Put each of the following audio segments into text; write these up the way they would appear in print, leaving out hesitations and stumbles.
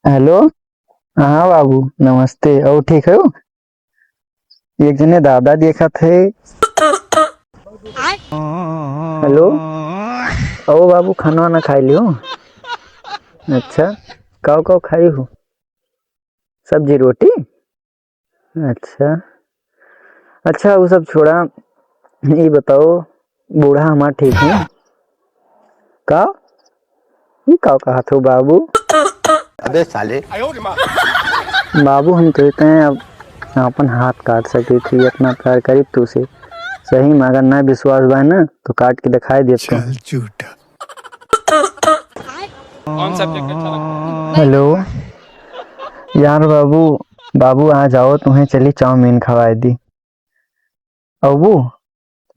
Hello. हाँ बाबू नमस्ते। और ठीक हो? एक जने दादा देखा थे। हेलो। ओ बाबू खाना वाना खाई लियो? अच्छा। कब कब खाई हो? सब्जी रोटी। अच्छा। अच्छा वो सब छोड़ा, ये बताओ बूढ़ा हमारा ठीक है? का ये का कहा था बाबू? अबे साले। बाबू हम कहते हैं अब अपन हाथ काट सके थी, इतना प्यार करी तू से। सही में अगर ना विश्वास बा ना तो काट के दिखाई देते हैं। झूठा। कौन सब्जेक्ट अच्छा लगता है? हेलो यार बाबू, बाबू आ जाओ तुम्हें चली चाउमीन खवाए दी। अबू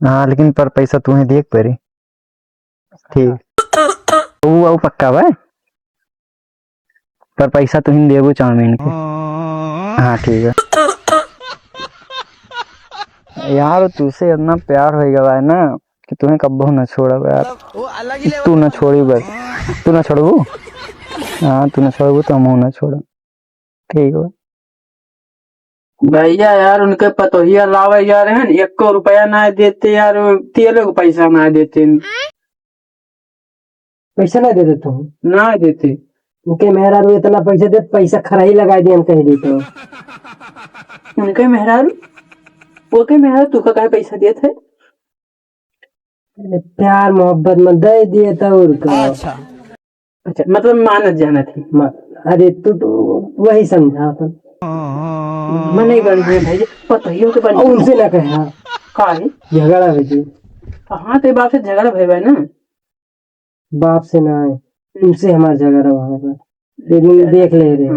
हाँ लेकिन पर पैसा तुम्हें देख पड़ी। ठीक वो अब पक्का भाई, पर पैसा तुम्हें देबो चाउमीन के। हाँ ठीक है यार, तुझसे इतना प्यार हो गया है ना कि तुम्हें कब्बो न छोड़ा यार। तू न छोड़ी बस, तू न छोड़बू। हाँ तू न छोड़बू तो हम न छोड़। ठीक है भैया यार उनके पतोहिया लावे जा रहे हैं, 1 रुपया ना देते यार, तेल को पैसा ना देते, पैसा नहीं दे देते हो? ना देते। उनके मेहरारू इतना पैसा दे, पैसा खरा ही लगा दिया कहीं देते हो। उनके मेहरारू, वो के मेहरारू तू का पैसा दिए थे? अरे प्यार मोहब्बत में दे दिए तो उनका। अच्छा मतलब मानत जाना थी। अरे तू तो वही समझा अपन। मैं नहीं बन गए भैया, पतोहियों के बन उनसे ना कहा काहे झगड़ा भेजी। हाँ ते बाप से झगड़ा भय ना। बाप से ना आए, उनसे हमारा झगड़ा वहां पर, लेकिन देख ले रहे।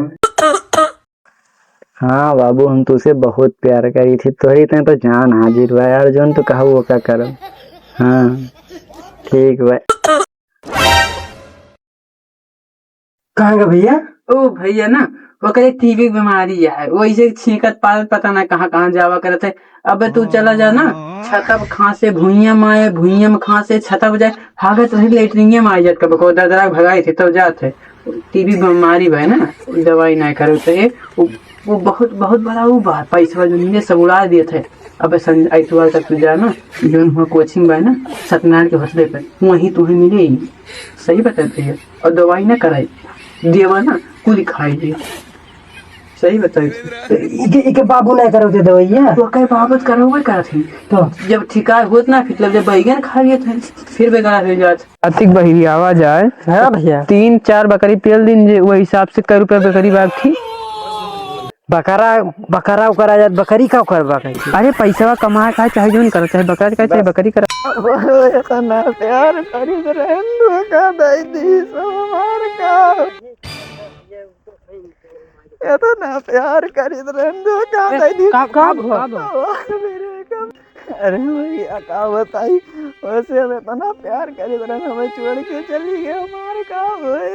हाँ बाबू हम तुझसे बहुत प्यार करी थी, तोरी इतने तो जान हाजिर हुआ यार, जोन तो कहा वो क्या करो। हाँ ठीक भाई। कहाँ का भैया? ओ भैया ना वो करे टीबी बीमारी है, वो ऐसे छींकत पाल पता ना कहाँ कहाँ जावा करते। अब तू चला जा ना, छतब खांसे भुइया माए, भुइया में खांसे छतब जाए, भागत रही लेटरिंगे में आ जात कब को ददरा भगाई थे तब जाते। टीबी बीमारी है ना, दवाई ना करो तो वो बहुत बहुत बड़ा वो बात पैसा जो नीचे सब उड़ा दिए थे। अब ऐतवार तक तू जा ना, जो हुआ कोचिंग बा ना सत्यनारायण के हौसले पर, वहीं तुम्हें मिलेगी। सही बताते हैं, और दवाई ना कराई देवा ना कुल खाई दिया। सही बताई इके बाबू नहीं करोगे दवाइया? तो कई बाबत करोगे क्या थी तो जब ठिका होत ना, फिर जब बैगन खा लिए थे फिर बेकार हो जात। अतिक बहिरी आवाज आए। हाँ भैया 3-4 बकरी पेल दिन जे वही हिसाब से कई रुपया बकरी बाग थी। बकरा बकरा उकरा जात, बकरी का उकर बकरी। अरे पैसा कमा का चाहे जोन कर, चाहे बकरा का चाहे बकरी कर। इतना प्यार करी रहन का दई दी समार का, इतना प्यार करी रहन का दई दी मेरे का। अरे भैया का बताई, वैसे हम इतना प्यार करी रहन, हमें छोड़ के चली गए हमारे का होए।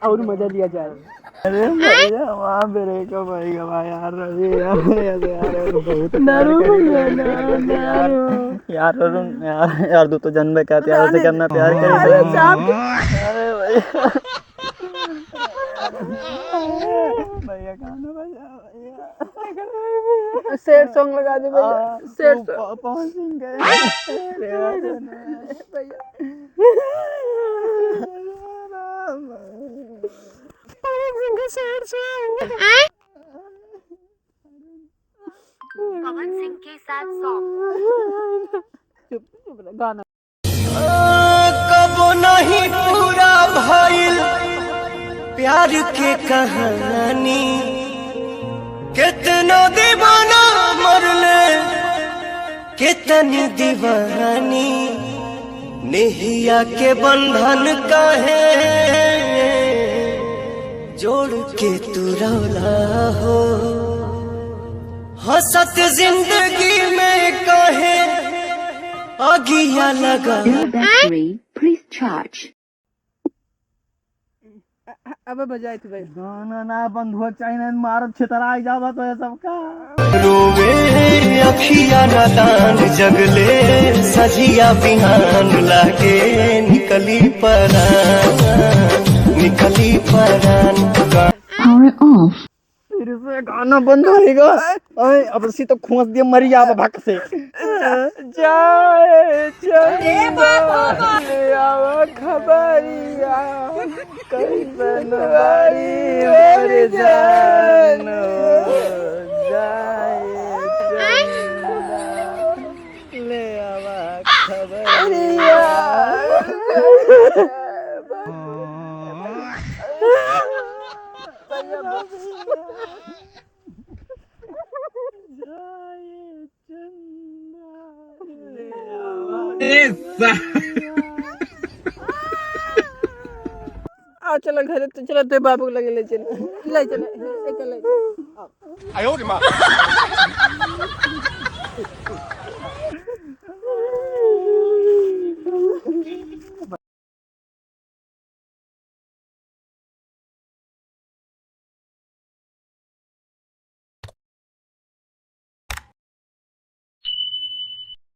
और मजा लिया जाए। अरे भैया वहाँ मेरे को भाई गवा यार, रवि यार बहुत यार यार तू तो जन्म का प्यार से करना प्यार करे। अरे भैया भैया गाना बजा भैया, सैड सॉन्ग लगा दे भैया, सैड पवन सिंह गए पवन सिंह के साथ सॉन्ग। गाना कबो नहीं पूरा भइल प्यार के कहानी, कितना दीवाना मरले कितनी दीवानी, नेहिया के बंधन काहे जोड़ के तू रौला हो, हंसत जिंदगी में काहे आगिया लगा। Please charge. अब बजाए थे भाई गाना ना बंद हो चाहिए, मार छितरा जावा तो ये सबका। रोवे अखिया नादान जगले सजिया बिहान लागे निकली परान। गाना बंद होएगा। ओए अब सी तो खोस दिए मरी जाब भक से। जाए चंदा ले आवा खबरिया कैसन बारी मेरे जान। जाए चंदा ले आवा खबरिया। आ चलो घर तो चलो ते बाबू को लगे ले चले ले चले ले चले।